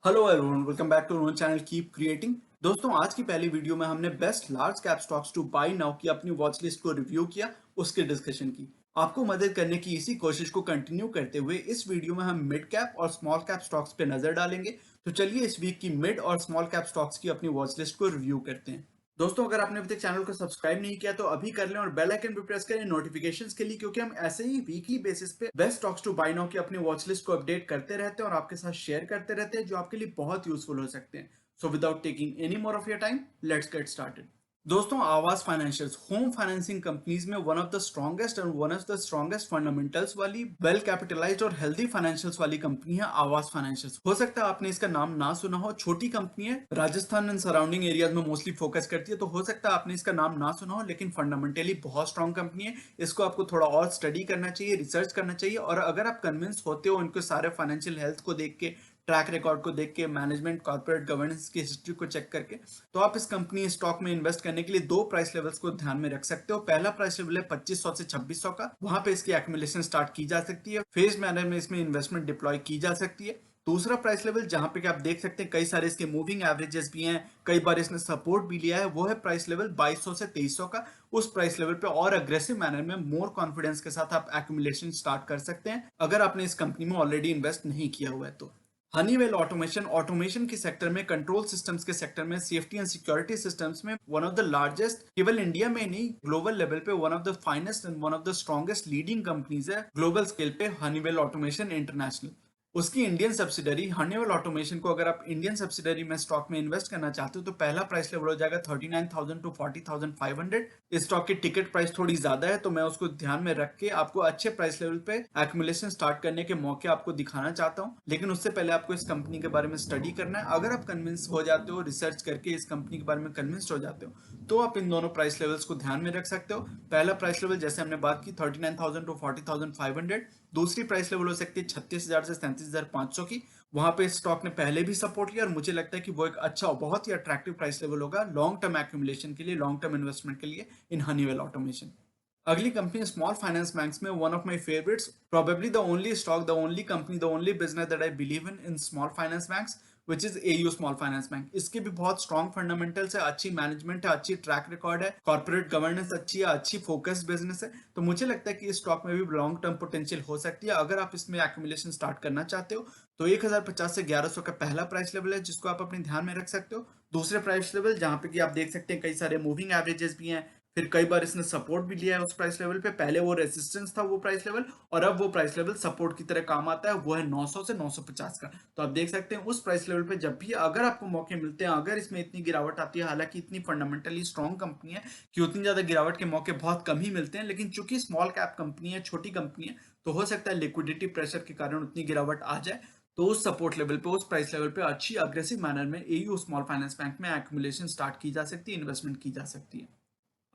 Hello everyone, welcome back to our channel keep creating. दोस्तों, आज की पहली वीडियो में हमने best large cap stocks to buy now की अपनी वॉच लिस्ट को रिव्यू किया, उसके डिस्कशन की। आपको मदद करने की इसी कोशिश को कंटिन्यू करते हुए इस वीडियो में हम मिड कैप और स्मॉल कैप स्टॉक्स पे नजर डालेंगे। तो चलिए इस वीक की मिड और स्मॉल कैप स्टॉक्स की अपनी वॉच लिस्ट को रिव्यू करते हैं। दोस्तों, अगर आपने अभी तक चैनल को सब्सक्राइब नहीं किया तो अभी कर लें और बेल आइकन भी प्रेस करें नोटिफिकेशंस के लिए, क्योंकि हम ऐसे ही वीकली बेसिस पे best stocks to buy now की अपनी वॉच लिस्ट को अपडेट करते रहते हैं और आपके साथ शेयर करते रहते हैं, जो आपके लिए बहुत यूजफुल हो सकते हैं। So without taking any more of your time, let's get started. दोस्तों, आवास फाइनेंशियल्स होम फाइनेंसिंग कंपनीज में one of the strongest and one of the strongest fundamentals वाली वेल कैपिटलाइज्ड और हेल्दी फाइनेंशियल्स वाली कंपनी है आवास फाइनेंशियल्स। हो सकता है आपने इसका नाम ना सुना हो, छोटी कंपनी है, राजस्थान एंड सराउंडिंग एरियाज में मोस्टली फोकस करती है, तो हो सकता है आपने इसका नाम ना सुना हो, लेकिन फंडामेंटली बहुत स्ट्रॉन्ग कंपनी है। इसको आपको थोड़ा और स्टडी करना चाहिए, रिसर्च करना चाहिए, और अगर आप कन्विंस होते हो इनके सारे फाइनेंशियल हेल्थ को देख के, ट्रैक रिकॉर्ड को देख के, मैनेजमेंट कॉर्पोरेट गवर्नेंस की हिस्ट्री को चेक करके, तो आप इस कंपनी स्टॉक में इन्वेस्ट करने के लिए दो प्राइस लेवल्स को ध्यान में रख सकते हो। पहला प्राइस लेवल है 2500 से 2600 का, वहां पे इसकी एक्यूमुलेशन स्टार्ट की जा सकती है, फेज मैनर में इसमें इन्वेस्टमेंट डिप्लॉय की जा सकती है। दूसरा प्राइस लेवल जहां पे कि आप देख सकते हैं कई सारे इसके मूविंग एवरेजेस भी हैं, कई बार इसने सपोर्ट भी लिया है, वो है प्राइस लेवल 2200 से 2300 का। उस प्राइस लेवल पे और अग्रेसिव मैनर में मोर कॉन्फिडेंस के साथ आप एक्यूमुलेशन स्टार्ट कर सकते हैं, अगर आपने इस कंपनी में ऑलरेडी इन्वेस्ट नहीं किया हुआ है तो। हनीवेल ऑटोमेशन ऑटोमेशन के सेक्टर में, कंट्रोल सिस्टम्स के सेक्टर में, सेफ्टी एंड सिक्योरिटी सिस्टम्स में वन ऑफ द लार्जेस्ट, केवल इंडिया में नहीं ग्लोबल लेवल पे one of the finest and one of the strongest leading companies है ग्लोबल स्केल पे हनीवेल ऑटोमेशन इंटरनेशनल। उसकी इंडियन सब्सिडरी हनीवेल ऑटोमेशन को अगर आप इंडियन सब्सिडरी में स्टॉक में इन्वेस्ट करना चाहते हो तो पहला प्राइस लेवल हो जाएगा 39,000 टू 40,500। इस स्टॉक की टिकट प्राइस थोड़ी ज्यादा है, तो मैं उसको ध्यान में रख के आपको अच्छे प्राइस लेवल पे एक्यूमुलेशन स्टार्ट करने के मौके आपको दिखाना चाहता हूं। लेकिन उससे पहले आपको इस कंपनी के बारे में स्टडी करना है। अगर आप कन्विंस हो जाते हो, रिसर्च करके इस कंपनी के बारे में कन्विंस्ड हो जाते हो, तो आप इन दोनों प्राइस लेवल्स को ध्यान में रख सकते हो। पहला प्राइस लेवल जैसे हमने बात की 39,000 टू 40,500। दूसरी प्राइस लेवल हो सकती है 36,000 से 37,500 की। वहां पे स्टॉक ने पहले भी सपोर्ट लिया और मुझे लगता है कि वो एक अच्छा और बहुत ही अट्रैक्टिव प्राइस लेवल होगा लॉन्ग टर्म एक्यूमुलेशन के लिए, लॉन्ग टर्म इन्वेस्टमेंट के लिए इन हनीवेल ऑटोमेशन। अगली कंपनी स्मॉल फाइनेंस बैंक्स में one of my favourites, probably the only stock, the only company, the only business that I believe in small finance banks, which is AU small finance bank. इसके भी बहुत strong fundamentals है, अच्छी management है, अच्छी track record है, corporate governance अच्छी है, अच्छी फोकस बिजनेस है। तो मुझे लगता है कि इस स्टॉक में भी लॉन्ग टर्म पोटेंशियल हो सकती है अगर आप इसमें एक्यूमुलेशन स्टार्ट करना चाहते हो। तो 1050 से 1100 का पहला प्राइस लेवल है जिसको आप अपने ध्यान में रख सकते हो। दूसरे प्राइस लेवल जहां पे कि आप देख सकते हैं कई सारे मूविंग एवरेजेस भी हैं, फिर कई बार इसने सपोर्ट भी लिया है उस प्राइस लेवल पे, पहले वो रेजिस्टेंस था वो प्राइस लेवल, और अब वो प्राइस लेवल सपोर्ट की तरह काम आता है, वो है 900 से 950 का। तो आप देख सकते हैं उस प्राइस लेवल पे जब भी अगर आपको मौके मिलते हैं, अगर इसमें इतनी गिरावट आती है, हालांकि इतनी फंडामेंटली स्ट्रॉन्ग कंपनी है कि उतनी ज्यादा गिरावट के मौके बहुत कम ही मिलते हैं, लेकिन चूंकि स्मॉल कैप कंपनी है, छोटी कंपनी है, तो हो सकता है लिक्विडिटी प्रेशर के कारण उतनी गिरावट आ जाए। तो उस सपोर्ट लेवल पे, उस प्राइस लेवल पे अच्छी अग्रेसिव मैनर में एयू स्मॉल फाइनेंस बैंक में एक्यूमुलेशन स्टार्ट की जा सकती है, इन्वेस्टमेंट की जा सकती है।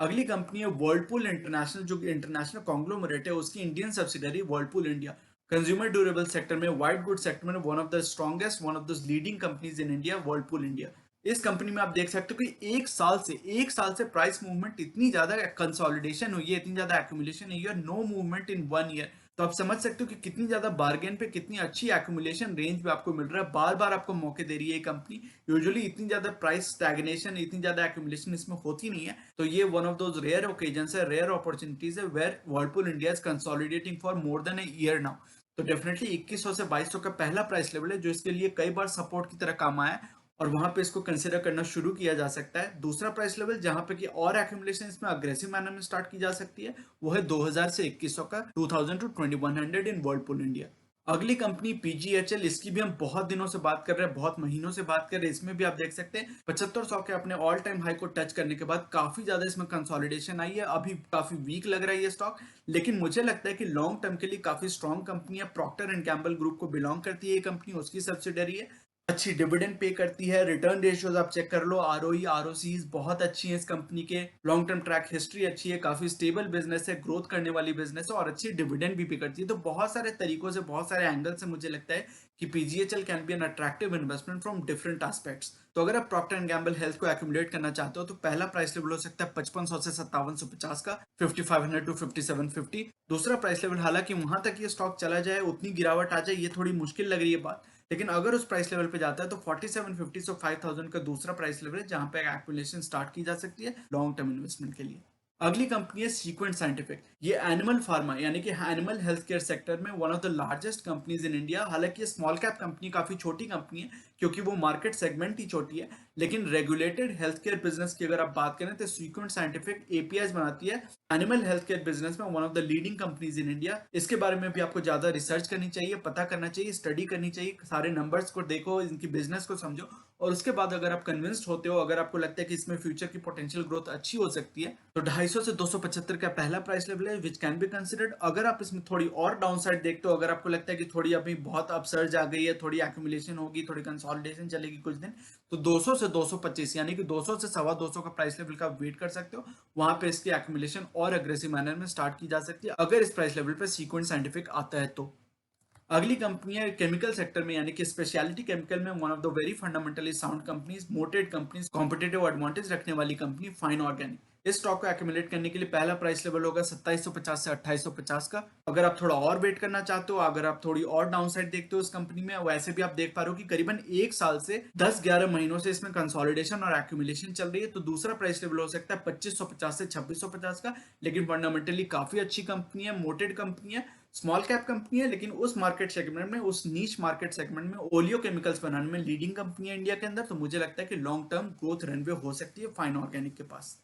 अगली कंपनी है वर्लपूल इंटरनेशनल, जो इंटरनेशनल कॉन्ग्लोमरेट है, उसकी Indian subsidiary Whirlpool India. Consumer durable sector में, व्हाइट गुड सेक्टर में one of the strongest, one of the leading companies in India, Whirlpool India. इस कंपनी में आप देख सकते हो कि एक साल से प्राइस मूवमेंट इतनी ज्यादा कंसोलिडेशन हुई है, इतनी ज्यादा एक्यूमुलेशन हुई है, नो मूवमेंट इन 1 ईयर। तो आप समझ सकते हो कि कितनी ज्यादा बार्गेन पे, कितनी अच्छी एक्यूमुलेशन रेंज पे आपको मिल रहा है, बार बार आपको मौके दे रही है ये कंपनी। यूजुअली इतनी ज्यादा प्राइस स्टैग्नेशन, इतनी ज्यादा एक्यूमुलेशन इसमें होती नहीं है। तो ये one of those rare occasions है, रेयर अपॉर्चुनिटीज है, where Whirlpool India is consolidating for more than a year now. तो डेफिनेटली 2100 से 2200 का पहला प्राइस लेवल है जो इसके लिए कई बार सपोर्ट की तरह काम आया है, और वहां पे इसको कंसिडर करना शुरू किया जा सकता है। दूसरा प्राइस लेवल जहां पे कि और एक्यूमुलेशन इसमें अग्रेसिव मैनर में स्टार्ट की जा सकती है, वो है 2000 से 2100 का, 2000 टू 2100 इन वर्लपूल इंडिया। अगली कंपनी पीजीएचएल, इसकी भी हम बहुत दिनों से बात कर रहे हैं, बहुत महीनों से बात कर रहे हैं। इसमें भी आप देख सकते हैं 7500 के अपने ऑल टाइम हाई को टच करने के बाद काफी ज्यादा इसमें कंसोलिडेशन आई है, अभी काफी वीक लग रहा है ये स्टॉक। लेकिन मुझे लगता है कि लॉन्ग टर्म के लिए काफी स्ट्रॉन्ग कंपनी है, प्रॉक्टर एंड गैम्बल ग्रुप को बिलोंग करती है ये कंपनी, उसकी सब्सिडरी है, अच्छी डिविडेंड पे करती है, रिटर्न रेशियोज आप चेक कर लो, आरओई आरओसीज बहुत अच्छी है इस कंपनी के, लॉन्ग टर्म ट्रैक हिस्ट्री अच्छी है, काफी स्टेबल बिजनेस है, ग्रोथ करने वाली बिजनेस है, और अच्छी डिविडेंड भी पे करती है। तो बहुत सारे तरीकों से, बहुत सारे एंगल से मुझे लगता है कि PGHL can be an attractive investment from different aspects. तो अगर आप प्रॉक्टर एंड गैम्बल हेल्थ को एक्यूमुलेट करना चाहते हो तो पहला प्राइस लेवल हो सकता है 5500 से 5750 का, 5500 टू 5750। दूसरा प्राइस लेवल, हालांकि वहां तक ये स्टॉक चला जाए, उतनी गिरावट आ जाए, ये थोड़ी मुश्किल लग रही है बात, लेकिन अगर उस प्राइस लेवल पे जाता है तो 4750 से 5000 का दूसरा प्राइस लेवल है जहां पे एक्यूमुलेशन स्टार्ट की जा सकती है लॉन्ग टर्म इन्वेस्टमेंट के लिए। अगली कंपनी है सीक्वेंट साइंटिफिक। ये एनिमल फार्मा यानी कि एनिमल हेल्थ केयर सेक्टर में one of the largest companies in India. हालांकि ये स्मॉल कैप कंपनी, काफी छोटी कंपनी है क्योंकि वो मार्केट सेगमेंट ही छोटी है, लेकिन रेगुलेटेड हेल्थ केयर बिजनेस की अगर आप बात करें तो सीक्वेंट साइंटिफिक एपीआई बनाती है एनिमल हेल्थ केयर बिजनेस में, one of the leading companies in India. इसके बारे में भी आपको ज्यादा रिसर्च करनी चाहिए, पता करना चाहिए, स्टडी करनी चाहिए, सारे नंबर्स को देखो, इनकी बिजनेस को समझो, और उसके बाद अगर आप कन्विंस्ड होते हो, अगर आपको लगता है कि इसमें फ्यूचर की पोटेंशियल ग्रोथ अच्छी हो सकती है, तो 250 से 275 का पहला प्राइस लेवल है विच कैन बी कंसिडर्ड। अगर आप इसमें थोड़ी और डाउन साइड देखते हो, अगर आपको लगता है कि थोड़ी अभी बहुत अपसर्ज आ गई है, थोड़ी एक्यूमुलेशन होगी, थोड़ी कंसोलिडेशन चलेगी कुछ दिन, तो 200 से 225 यानी कि 200 से सवा 200 का प्राइस लेवल का वेट कर सकते हो। वहां पे इसकी एक्यूमुलेशन और अग्रेसिव मैनर में स्टार्ट की जा सकती है अगर इस प्राइस लेवल पे सीक्वेंट साइंटिफिक आता है तो। अगली कंपनी है केमिकल सेक्टर में यानी कि स्पेशलिटी केमिकल में one of the very fundamentally sound companies, mooted companies, competitive advantage रखने वाली कंपनी फाइन ऑर्गेनिक। इस स्टॉक को एक्यूमुलेट करने के लिए पहला प्राइस लेवल होगा 2750 से 2850 का। अगर आप थोड़ा और वेट करना चाहते हो, अगर आप थोड़ी और डाउन साइड देखते हो इस कंपनी में, वैसे भी आप देख पा रहे हो कि करीबन एक साल से 10-11 महीनों से इसमें कंसोलिडेशन और एक्यूमुलेशन चल रही है, तो दूसरा प्राइस लेवल हो सकता है 2550 से 2650 का। लेकिन फंडामेंटली काफी अच्छी कंपनी है, मोटेड कंपनी है, स्मॉल कैप कंपनी है, लेकिन उस मार्केट सेगमेंट में, उस नीच मार्केट सेगमेंट में ओलियो केमिकल्स बनाने में लीडिंग कंपनी है इंडिया के अंदर। तो मुझे लगता है कि लॉन्ग टर्म ग्रोथ रनवे हो सकती है फाइन ऑर्गेनिक के पास।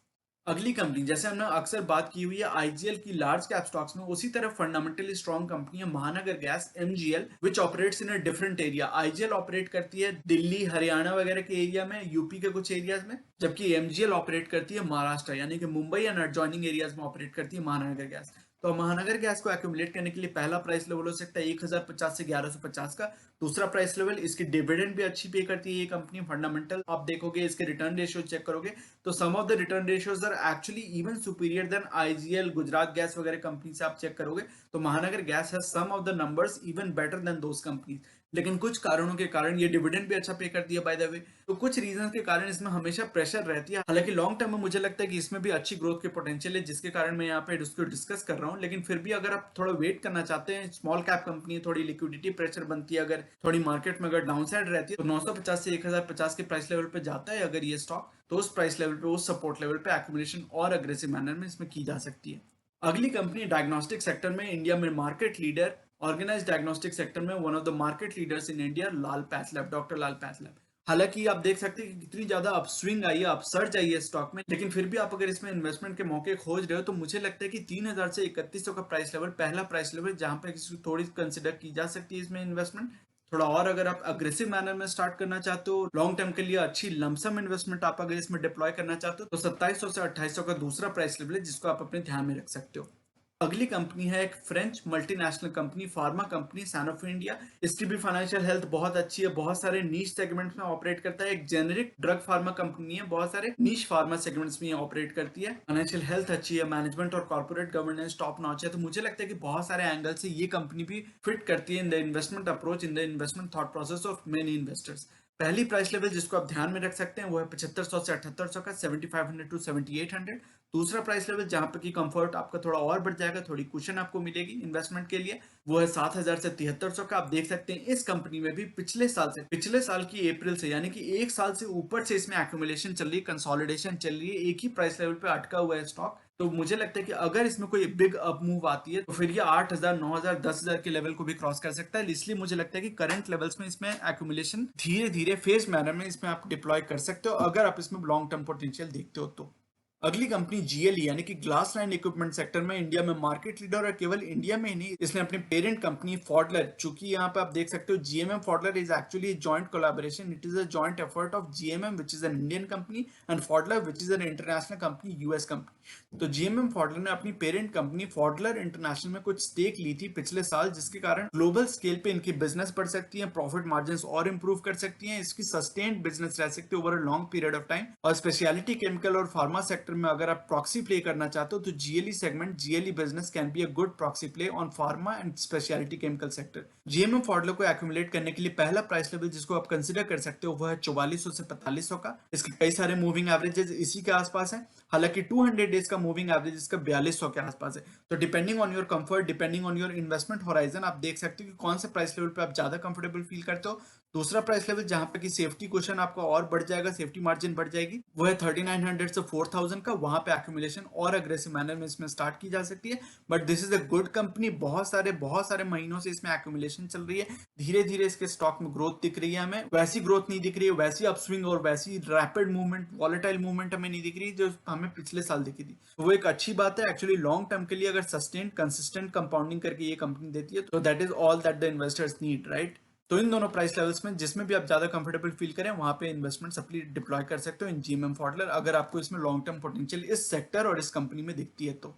अगली कंपनी, जैसे हमने अक्सर बात की हुई है आईजीएल की लार्ज कैप स्टॉक्स में, उसी तरह फंडामेंटली स्ट्रॉन्ग कंपनी है महानगर gas MGL which operates in a different area. IGL operate करती है दिल्ली, हरियाणा वगैरह के एरिया में, यूपी के कुछ एरियाज में, जबकि एमजीएल ऑपरेट करती है महाराष्ट्र यानी कि मुंबई एंड एडजॉइनिंग एरियाज में ऑपरेट करती है महानगर गैस। तो महानगर गैस को एक्यूमुलेट करने के लिए पहला प्राइस लेवल हो सकता है 1050 से 1150 का। दूसरा प्राइस लेवल, इसकी डिविडेंड भी अच्छी पे करती है ये कंपनी। फंडामेंटल आप देखोगे, इसके रिटर्न रेशियो चेक करोगे तो some of the return ratios are actually even superior than IGL, Gujarat gas वगैरह कंपनी से आप चेक करोगे तो Mahanagar gas has some of the numbers even better than those companies. लेकिन कुछ कारणों के कारण ये डिविडेंड भी अच्छा पे करती है बाय द वे, तो कुछ रीजन के कारण इसमें हमेशा प्रेशर रहती है। हालांकि लॉन्ग टर्म में मुझे लगता है कि इसमें भी अच्छी ग्रोथ के पोटेंशियल है, जिसके कारण मैं यहाँ पे इसको डिस्कस कर रहा हूँ। लेकिन फिर भी अगर आप थोड़ा वेट करना चाहते हैं, स्मॉल कैप कंपनी, थोड़ी लिक्विडिटी प्रेशर बनती है, अगर थोड़ी मार्केट में अगर डाउन साइड रहती है, तो 950 से 1050 के प्राइस लेवल पे जाता है अगर ये स्टॉक, तो उस प्राइस लेवल पे, उस सपोर्ट लेवल पे एक्यूमुलेशन और अग्रेसिव मैनर में इसमें की जा सकती है। अगली कंपनी डायग्नोस्टिक सेक्टर में इंडिया में market leader, organize diagnostic sector में one of the market leaders in India, Lal pathlab, doctor Lal pathlab. हालांकि आप देख सकते हैं कि कितनी ज्यादा अपस्विंग आई है, अपसर्ज आई है स्टॉक में, लेकिन फिर भी आप अगर इसमें इन्वेस्टमेंट के मौके खोज रहे हो तो मुझे लगता है कि 3000 से 3100 का प्राइस लेवल पहला प्राइस लेवल जहां पर किसी थोड़ी कंसिडर की जा सकती है इसमें इन्वेस्टमेंट। थोड़ा और अगर आप अग्रेसिव मैनर में स्टार्ट करना चाहते हो, लॉन्ग टर्म के लिए अच्छी लमसम इन्वेस्टमेंट आप अगर इसमें डिप्लॉय करना चाहते हो, तो 2700 से 2800 का दूसरा प्राइस लेवल है जिसको आप अपने ध्यान में रख सकते हो। अगली कंपनी है एक French multinational company, pharma company Sanofi India. इसकी भी फाइनेंशियल हेल्थ बहुत अच्छी है, बहुत सारे नीश सेगमेंट्स में ऑपरेट करता है, एक जेनेरिक ड्रग फार्मा कंपनी है, बहुत सारे नीश फार्मा सेगमेंट्स में ऑपरेट करती है। फाइनेंशियल हेल्थ अच्छी है, मैनेजमेंट और कॉर्पोरेट गवर्नेंस टॉप नॉच है, तो मुझे लगता है कि बहुत सारे एंगल से ये कंपनी भी फिट करती है in the investment approach, in the investment thought process of many investors. पहली प्राइस लेवल जिसको आप ध्यान में रख सकते हैं वो है 7500 से 7800 का, 7500 टू 7800। दूसरा प्राइस लेवल जहां पर की कंफर्ट आपका थोड़ा और बढ़ जाएगा, थोड़ी कुशन आपको मिलेगी इन्वेस्टमेंट के लिए, वो है 7000 से 7300 का। आप देख सकते हैं इस कंपनी में भी पिछले साल की अप्रैल से, यानी कि एक साल से ऊपर से इसमें एक्यूमुलेशन चल रही है, कंसोलिडेशन चल रही है, एक ही प्राइस लेवल पे अटका हुआ है स्टॉक। तो मुझे लगता है कि अगर इसमें कोई बिग अप मूव आती है तो फिर ये 8000, 9000, 10000 के लेवल को भी क्रॉस कर सकता है। इसलिए मुझे लगता है कि करंट लेवल्स में इसमें एक्यूमुलेशन धीरे धीरे फेज मैनर में इसमें आप डिप्लॉय कर सकते हो अगर आप इसमें लॉन्ग टर्म पोटेंशियल देखते हो तो। अगली कंपनी जीएलई यानी कि ग्लास लाइन इक्विपमेंट सेक्टर में इंडिया में मार्केट लीडर, और केवल इंडिया में ही नहीं, इसने अपनी पेरेंट कंपनी फॉडलर, चूंकि यहाँ पे आप देख सकते हो GMM Pfaudler is actually joint collaboration, it is a joint effort of GMM which is an Indian company and Pfaudler which is an international company, US company. तो जीएमएम फॉडलर ने अपनी पेरेंट कंपनी फॉडलर इंटरनेशनल में कुछ stake ली थी पिछले साल, जिसके कारण ग्लोबल स्केल पे इनकी बिजनेस बढ़ सकती है, प्रॉफिट मार्जिन और इंप्रूव कर सकती है, इसकी सस्टेन्ड बिजनेस रह सकती है over a long period of time. और स्पेशलिटी केमिकल और फार्मा सेक्टर में अगर आप प्रॉक्सी प्ले करना चाहते हो तो GLE segment, GLE business can be a good proxy play on pharma and speciality chemical sector. GMM Pfaudler को एक्यूमुलेट करने के लिए पहला प्राइस लेवल जिसको आप कंसीडर कर सकते हो वो है 4400 से 4500 का। इसके कई सारे मूविंग एवरेजेस इसी के आसपास हैं, हालांकि 200 डेज का मूविंग एवरेज इसका 4200 के आसपास है। तो depending on your comfort, depending on your investment horizon, आप देख सकते हो कि कौन से प्राइस लेवल पे आप ज्यादा कंफर्टेबल फील करते हो, दूसरा प्राइस लेवल जहां पे कि सेफ्टी क्वेश्चन आपका और बढ़ जाएगा, सेफ्टी मार्जिन बढ़ जाएगी, वो है 3900 से 4000 का। वहां पे एक्यूमुलेशन और अग्रेसिव मैनर में इसमें स्टार्ट की जा सकती है। But this is a good company, बहुत सारे महीनों से इसमें एक्यूमुलेशन चल रही है। धीरे धीरे इसके स्टॉक में ग्रोथ दिख रही है, हमें वैसी ग्रोथ नहीं दिख रही है, वैसी अपस्विंग और वैसी रैपिड मूवमेंट, वॉलेटाइल मूवमेंट हमें नहीं दिख रही जो हमें पिछले साल दिखी थी। तो वो एक अच्छी बात है एक्चुअली। लॉन्ग टर्म के लिए अगर सस्टेन कंसिस्टेंट कंपाउंडिंग करके ये कंपनी देती है तो that is all that the investors need, right? तो इन दोनों प्राइस लेवल्स में जिसमें भी आप ज्यादा कंफर्टेबल फील करें वहां पे इन्वेस्टमेंट सप्ली डिप्लॉय कर सकते हो इन जीएमएम फॉडलर, अगर आपको इसमें लॉन्ग टर्म पोटेंशियल इस सेक्टर और इस कंपनी में दिखती है तो।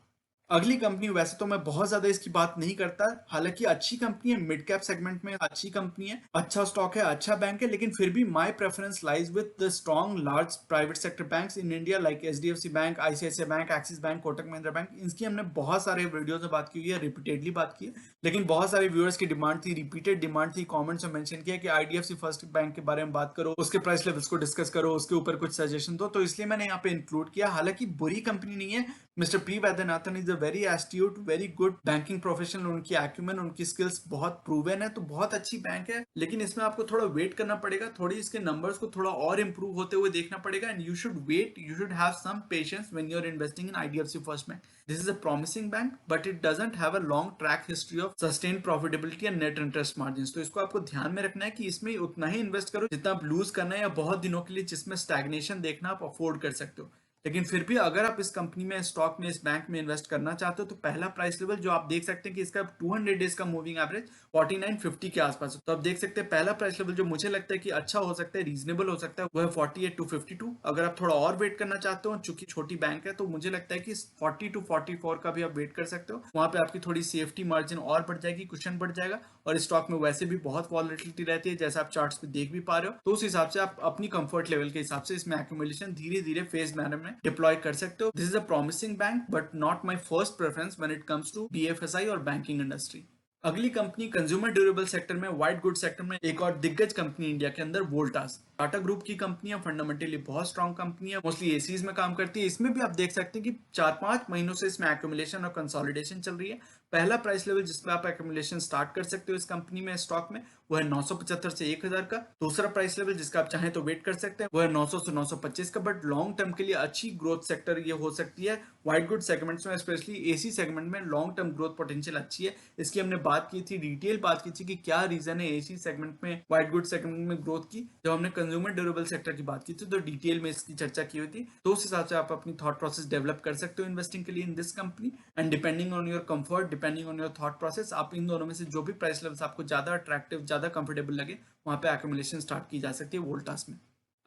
अगली कंपनी, वैसे तो मैं बहुत ज्यादा इसकी बात नहीं करता, हालांकि अच्छी कंपनी है, मिड कैप सेगमेंट में अच्छी कंपनी है, अच्छा स्टॉक है, अच्छा बैंक है, लेकिन फिर भी my preference lies with the strong large private sector banks in India like HDFC bank, ICICI bank, axis bank, Kotak Mahindra bank. इसकी हमने बहुत सारे वीडियोस में बात की हुई है, रिपीटेडली बात की है, लेकिन बहुत सारे व्यूअर्स की डिमांड थी, रिपीटेड डिमांड थी, कमेंट्स में मेंशन किया कि आईडीएफसी फर्स्ट बैंक के बारे में बात करो, उसके प्राइस लेवल्स को डिस्कस करो, उसके ऊपर कुछ सजेशन दो, तो इसलिए मैंने यहाँ पे इंक्लूड किया। हालांकि बुरी कंपनी नहीं है, mister P Vaidyanathan is a very astute, very good banking professional, उनकी एक्यूमेन, उनकी स्किल्स बहुत प्रूवन है, तो बहुत अच्छी बैंक है। लेकिन इसमें आपको थोड़ा वेट करना पड़ेगा, थोड़ी इसके नंबर्स को थोड़ा और इंप्रूव होते हुए देखना पड़ेगा, and you should wait, you should have some patience when you are investing in IDFC first bank. This is a promising bank but it doesn't have a long track history of sustain profitability and net interest margin. तो इसको आपको ध्यान में रखना है कि इसमें उतना ही इन्वेस्ट करो जितना आप लूज करना है, या बहुत दिनों के लिए जिसमें स्टैग्नेशन देखना आप अफोर्ड कर सकते हो। लेकिन फिर भी अगर आप इस कंपनी में, स्टॉक में, इस बैंक में इन्वेस्ट करना चाहते हो तो पहला प्राइस लेवल जो आप देख सकते हैं कि इसका 200 डेज का मूविंग एवरेज 4950 के आसपास है। तो आप देख सकते हैं पहला प्राइस लेवल जो मुझे लगता है कि अच्छा हो सकता है, रीजनेबल हो सकता है, वो है 48 to 52। अगर आप थोड़ा और वेट करना चाहते हो, चूंकि छोटी बैंक है, तो मुझे लगता है कि 40 to 44 का भी आप वेट कर सकते हो। वहां पे आपकी थोड़ी सेफ्टी मार्जिन और बढ़ जाएगी, कुशन बढ़ जाएगा, और स्टॉक में वैसे भी बहुत वॉलेटिलिटी रहती है जैसा आप चार्ट्स पे देख भी पा रहे हो। तो उस हिसाब से आप अपनी कंफर्ट लेवल के हिसाब से इसमें एक्यूमुलेशन धीरे धीरे फेज मैनर में डिप्लॉय कर सकते हो। This is a promising bank but not my first preference when it comes to BFSI और बैंकिंग इंडस्ट्री। अगली कंपनी कंज्यूमर ड्यूरेबल सेक्टर में, व्हाइट गुड सेक्टर में एक और दिग्गज कंपनी इंडिया के अंदर, वोल्टास। टाटा ग्रुप की कंपनी है, फंडामेंटली बहुत स्ट्रॉन्ग कंपनी है, मोस्टली एसीज में काम करती है। इसमें भी आप देख सकते हैं कि 4-5 महीनों से इसमें एक्यूमुलेशन और कंसोलिडेशन चल रही है। पहला प्राइस लेवल जिसपे आप एक्यूमुलेशन स्टार्ट कर सकते हो इस कंपनी में, स्टॉक में, वो है 975 से 1000 का। दूसरा प्राइस लेवल जिसका आप चाहें तो वेट कर सकते हैं वो है 900 से 925 का। बट लॉन्ग टर्म के लिए अच्छी ग्रोथ सेक्टर ये हो सकती है। व्हाइट गुड सेगमेंट्स में, स्पेशली एसी सेगमेंट में लॉन्ग टर्म ग्रोथ पोटेंशियल अच्छी है। इसकी हमने बात की थी, डिटेल बात की थी कि क्या रीजन है एसी सेगमेंट में, व्हाइट गुड सेगमेंट में ग्रोथ की, जब हमने कंज्यूमर ड्यूरेबल सेक्टर की बात की थी तो डिटेल में इसकी चर्चा की हुई थी। तो उस हिसाब से आप अपनी थॉट प्रोसेस डेवलप कर सकते हो इन्वेस्टिंग के लिए in this company, and depending on your comfort, depending on your thought process, आप इन दोनों में से जो भी प्राइस लेवल्स आपको ज्यादा अट्रैक्टिव, ज्यादा कंफर्टेबल लगे, वहां पे एक्यूमुलेशन स्टार्ट की जा सकती है वोल्टास में।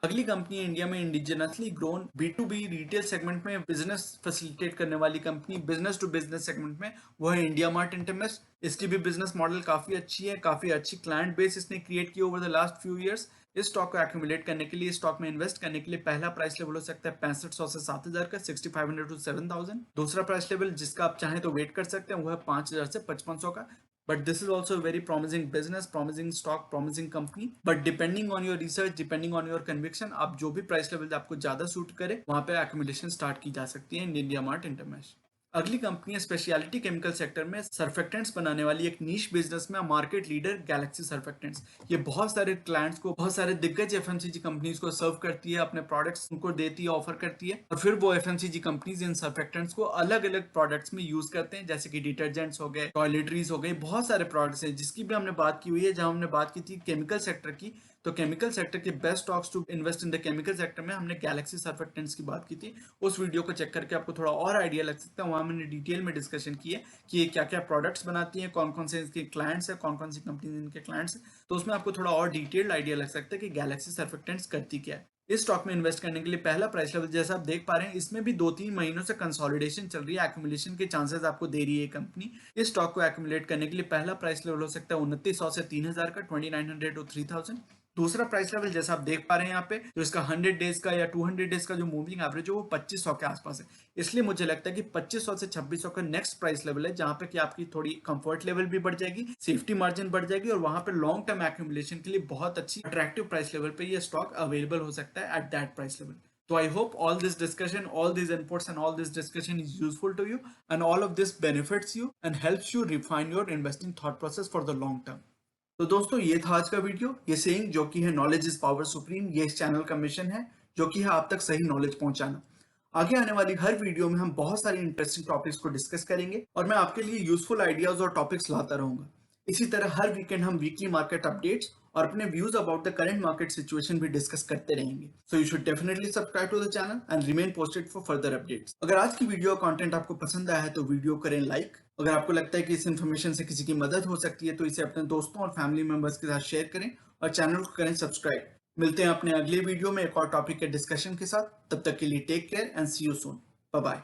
अगली कंपनी है इंडिया में indigenously grown B to B retail segment में बिजनेस फैसिलिटेट करने वाली company, business to business segment में, वो है इंडिया मार्ट इंटरमेश। इसकी भी बिजनेस मॉडल काफी अच्छी है, काफी अच्छी क्लाइंट बेस इसने क्रिएट की over the last few years. इस स्टॉक को एक्यूमुलेट करने के लिए, स्टॉक में इन्वेस्ट करने के लिए पहला प्राइस लेवल हो सकता है 6500 से 7000 का, 6500 to 7000। दूसरा प्राइस लेवल जिसका आप चाहें तो वेट कर सकते हैं वो है 5000 से 5500 का। But this is also a very promising business, promising stock, promising company. But depending on your research, depending on your conviction, आप जो भी प्राइस लेवल आपको ज्यादा सूट करे वहां पे एक्यूमुलेशन स्टार्ट की जा सकती है इन इंडिया मार्ट इंटरमेश। अगली कंपनी है स्पेशलिटी केमिकल सेक्टर में सर्फेक्टेंट्स बनाने वाली एक नीश बिजनेस में मार्केट लीडर, गैलेक्सी सर्फेक्टेंट्स। ये बहुत सारे क्लाइंट्स को, बहुत सारे दिग्गज एफएमसीजी कंपनीज को सर्व करती है, अपने प्रोडक्ट्स उनको देती है, ऑफर करती है, और फिर वो एफएमसीजी कंपनीज इन सर्फेक्टेंट्स को अलग अलग प्रोडक्ट्स में यूज करते हैं, जैसे कि डिटर्जेंट्स हो गए, टॉयलेटरीज हो गई, बहुत सारे प्रोडक्ट्स हैं जिसकी भी हमने बात की हुई है। जहां हमने बात की थी केमिकल सेक्टर की, तो केमिकल सेक्टर के best stocks to invest in the chemical sector में हमने गैलेक्सी सर्फेक्टेंट्स की बात की थी। उस वीडियो को चेक करके आपको थोड़ा और आइडिया लग सकता है, वहां मैंने डिटेल में डिस्कशन की है कि ये क्या क्या प्रोडक्ट्स बनाती हैं, कौन कौन से इनके क्लाइंट्स है, कौन कौन सी कंपनी इनके क्लाइंट्स है। तो उसमें आपको थोड़ा और डिटेल्ड आइडिया लग सकता है कि गैलेक्सी सर्फेक्टेंट्स करती क्या है। इस स्टॉक में इन्वेस्ट करने के लिए पहला प्राइस लेवल जैसा आप देख पा रहे हैं, इसमें भी 2-3 महीनों से कंसोलिडेशन चल रही है, एक्यूमुलेशन के चांसेस आपको दे रही है कंपनी। इस स्टॉक को एक्यूमुलेट करने के लिए पहला प्राइस लेवल हो सकता है 2900 से 3000 का, 2900 to 3000। दूसरा प्राइस लेवल जैसा आप देख पा रहे हैं यहाँ पे, तो इसका 100 डेज का या 200 डेज का जो मूविंग एवरेज है वो 2500 के आसपास है। इसलिए मुझे लगता है कि 2500 से 2600 का नेक्स्ट प्राइस लेवल है, जहां पे कि आपकी थोड़ी कंफर्ट लेवल भी बढ़ जाएगी, सेफ्टी मार्जिन बढ़ जाएगी, और वहां पे लॉन्ग टर्म एक्यूमुलेशन के लिए बहुत अच्छी अट्रैक्टिव प्राइस लेवल पे ये स्टॉक अवेलेबल हो सकता है at that price level. So I hope all this discussion, all these inputs and all this discussion is useful to you, and all of this benefits you and helps you refine your investing thought process for the long term. तो दोस्तों ये था आज का video. ये saying जो कि है नॉलेज इज पावर सुप्रीम, ये इस चैनल का मिशन है जो कि है आप तक सही नॉलेज पहुंचाना। आगे आने वाली हर वीडियो में हम बहुत सारी इंटरेस्टिंग टॉपिक्स को डिस्कस करेंगे और मैं आपके लिए यूजफुल आइडियाज और टॉपिक्स लाता रहूंगा। इसी तरह हर वीकेंड हम वीकली मार्केट अपडेट्स और अपने views about the current market situation भी डिस्कस करते रहेंगे। So you should definitely subscribe to the channel and remain posted for further updates. अगर आज की वीडियो कंटेंट आपको पसंद आया है तो वीडियो करें लाइक। अगर आपको लगता है कि इस इन्फॉर्मेशन से किसी की मदद हो सकती है तो इसे अपने दोस्तों और फैमिली मेंबर्स के साथ शेयर करें और चैनल को करें सब्सक्राइब। मिलते हैं अपने अगले वीडियो में एक और टॉपिक के डिस्कशन के साथ। तब तक के लिए take care and see you soon. Bye bye.